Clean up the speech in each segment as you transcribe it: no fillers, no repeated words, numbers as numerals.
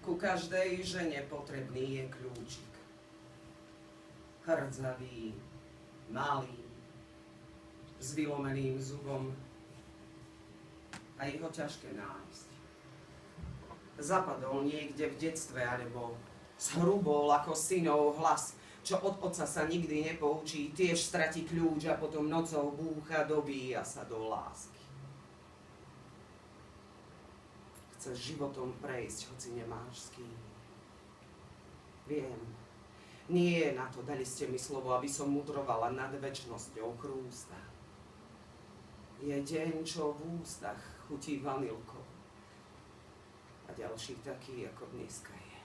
Ku každej žene potrebný je kľúčik. Hrdzavý, malý, s vylomeným zubom. A je ho ťažké nájsť. Zapadol niekde v detstve, alebo zhrubol ako synov hlas, čo od otca sa nikdy nepoučí, tiež stratí kľúč a potom nocou búcha, dobíja sa do lásky. Chceš životom prejsť, hoci nemáš s kým. Viem, nie je na to, dali ste mi slovo, aby som mudrovala nad večnosťou chrústa. Je deň, čo v ústach chutí vanilkou. A ďalší taký, ako dneska je.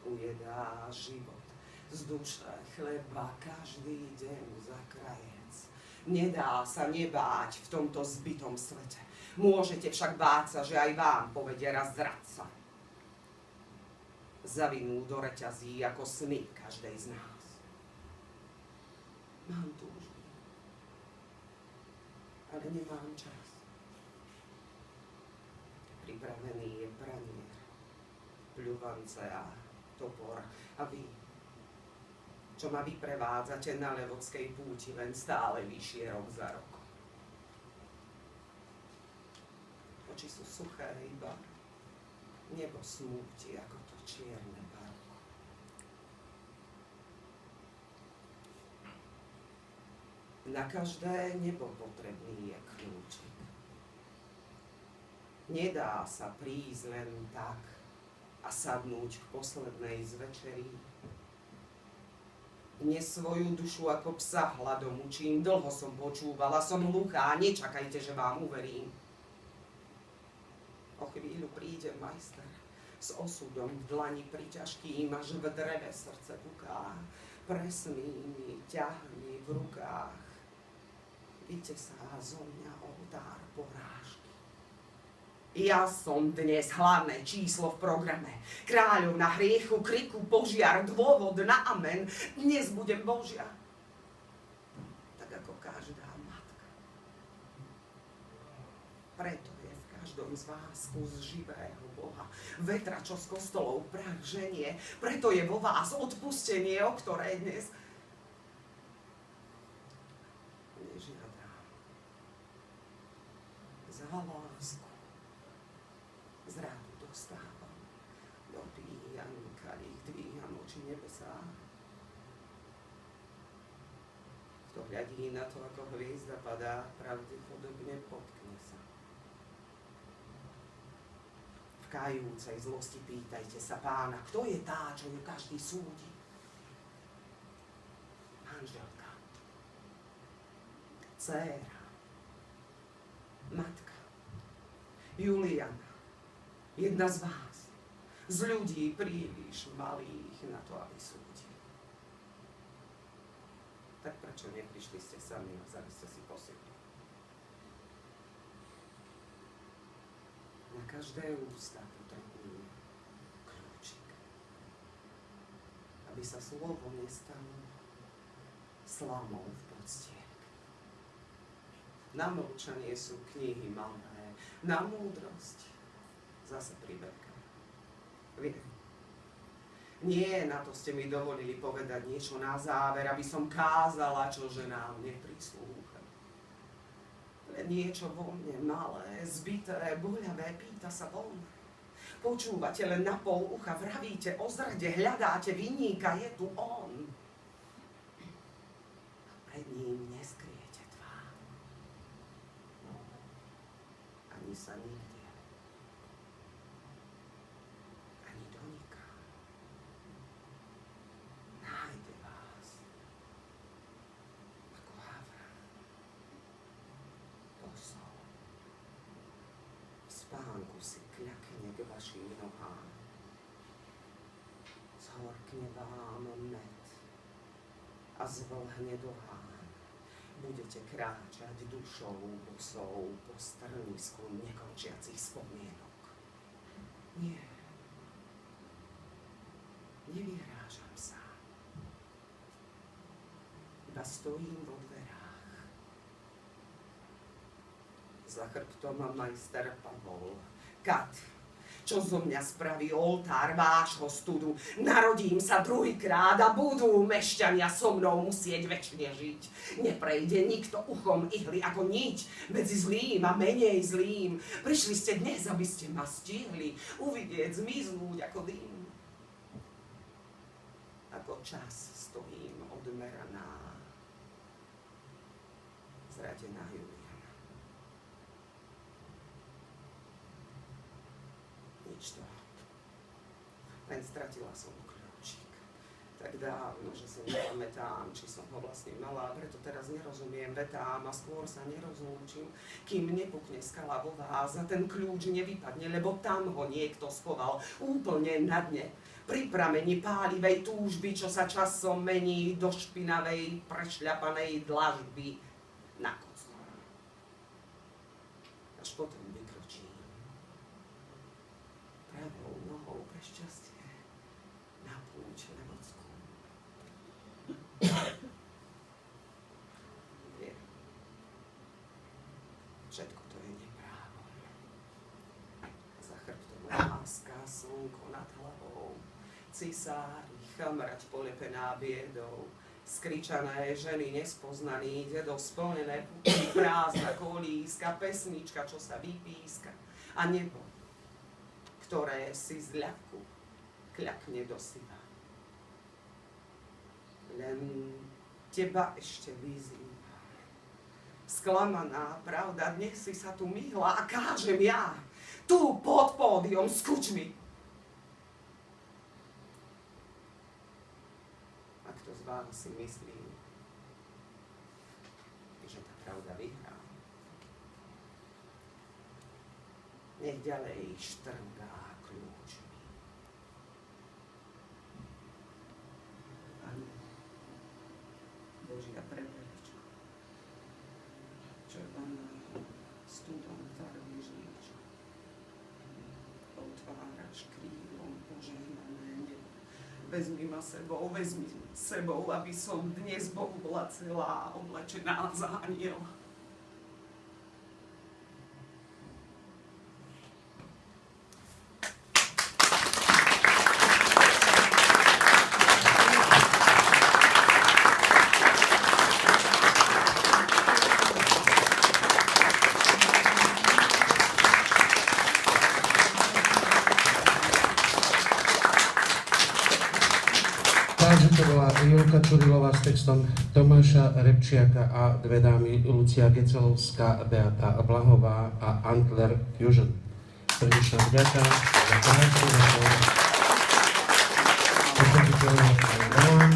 Ujedá život z duše chleba každý deň za krajec. Nedá sa nebáť v tomto zbitom svete. Môžete však báť sa, že aj vám povedie raz zradca. Zavinú do reťazí ako sny každej z nás. Mám túžbu, ale nemám čas. Pripravený je pranier, pľuvance a topor. A vy, čo ma vyprevádzate na levodskej púti, len stále vyššie rok za rokom. Oči sú suché iba, nebo smúti ako to čierne barko. Na každé nebo potrebný je kľúčik. Nedá sa prísť len tak a sadnúť k poslednej z večerí. Dnes svoju dušu ako psa hladom učím, dlho som počúvala, som hluchá, nečakajte, že vám uverím. O chvíľu príde majster s osudom v dlani priťažkým, až v dreve srdce puká, presnými ťahmi v rukách. Vytesá zo mňa oltár porážky. Ja som dnes hlavné číslo v programe. Kráľovna hriechu, kriku, požiar, dôvod na amen. Dnes budem Božia. Tak ako každá matka. Preto je v každom z vás kus živého Boha. Vetra, čo z kostolov prach ženie. Preto je vo vás odpustenie, o ktoré dnes nežiadam. Za lásku zrádu dostávam, dopíjam kalich, dvíham oči nebesá. Kto hľadí na to, ako hviezda padá, pravdepodobne potkne sa. V kajúcej zlosti pýtajte sa Pána, kto je tá, čo ju každý súdi? Manželka, dcéra, matka, Juliana, jedna z vás, z ľudí príliš malých na to, aby súdili. Tak prečo neprišli ste sami a vzali ste si posilu? Na každé ústa potrebujú kľúčik, aby sa slovo nestalo slamou v podstienke. Na mlčanie sú knihy malé, na múdrosť zase príbehka. Viem. Nie, na to ste mi dovolili povedať niečo na záver, aby som kázala, čo ženám neprislúcha. Len niečo vo mne malé, zbité, boľavé, pýta sa von. Počúvate len na pol ucha, vravíte o zrade, hľadáte vinníka, je tu on. A pred ním neskryjete tvár. Ani sa nikde. Nájde vás ako havran, bosou. V spánku si kľakne k vašim nohám, zhorkne vám med a zvlhne do hán. Budete kráčať dušou bosou po strnisku nekončiacich spomienok. Nie, nevyhrážam sa. Iba stojím vo dverách. Za chrbtom ma majster Pavol. Kat, čo zo mňa spraví oltár vášho studu. Narodím sa druhýkrát a budú mešťania so mnou musieť večne žiť. Neprejde nikto uchom ihly ako niť medzi zlým a menej zlým. Prišli ste dnes, aby ste ma stihli uvidieť zmiznúť ako dým. Ako čas stojím odmeraná, zradená Juliana. Nič to. Len stratila som kľúčik. Tak dávno, že si nepamätám, či som ho vlastne mala, preto teraz nerozumiem vetám a skôr sa nerozlúčim, kým nepukne skala vo vás a ten kľúč nevypadne, lebo tam ho niekto schoval úplne na dne. Pri prameni pálivej túžby, čo sa časom mení do špinavej, prešľapanej dlažby na kocku. Až potom vykročím pravou nohou pre šťastie na púť Levockú. Viem, všetko to je neprávo. Za chrbtom láska, slnko nad hlavou, cisári, chamrať polepená biedou, skričané ženy nespoznaný, dedo splnené puky, prázdna kolíska, pesnička, čo sa vypíska a nebo, ktoré si z ľaku kľakne do syna. Len teba ešte vyzývam. Sklamaná pravda, dnes si sa tu myhla a kážem ja, tu pod pódium skúč mi. Z vás si myslím, že tá pravda vyhrá. Nech ďalej štrngá kľúčmi. Pane, Božia preberečko, červená studom farby žličko, otváraš krídlom požehnané nebo. Vezmi ma sebou, aby som dnes Bohu bola celá oblečená za aniela. To bola Julka Čurilová s textom Tomáša Repčiaka a dve dámy Lucia Gecelovská, Beata Blahová a Antler Fusion. Srdečná vďaka za prácu, za to pochopiteľné volám.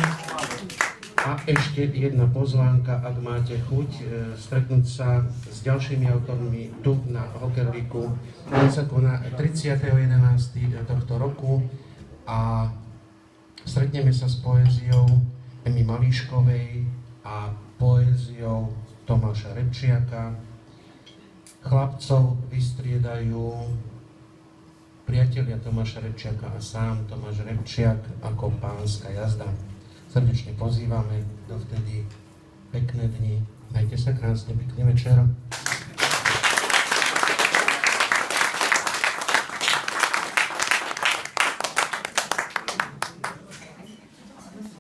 A ešte jedna pozvánka, ak máte chuť stretnúť sa s ďalšími autormi tu na Hockervíku. On sa koná 30.11. tohto roku a stretneme sa s poéziou Emy Malíškovej a poéziou Tomáša Repčiaka. Chlapcov vystriedajú priatelia Tomáša Repčiaka a sám Tomáš Repčiak ako pánska jazda. Srdečne pozývame, dovtedy pekné dni, majte sa krásne, pekný večer.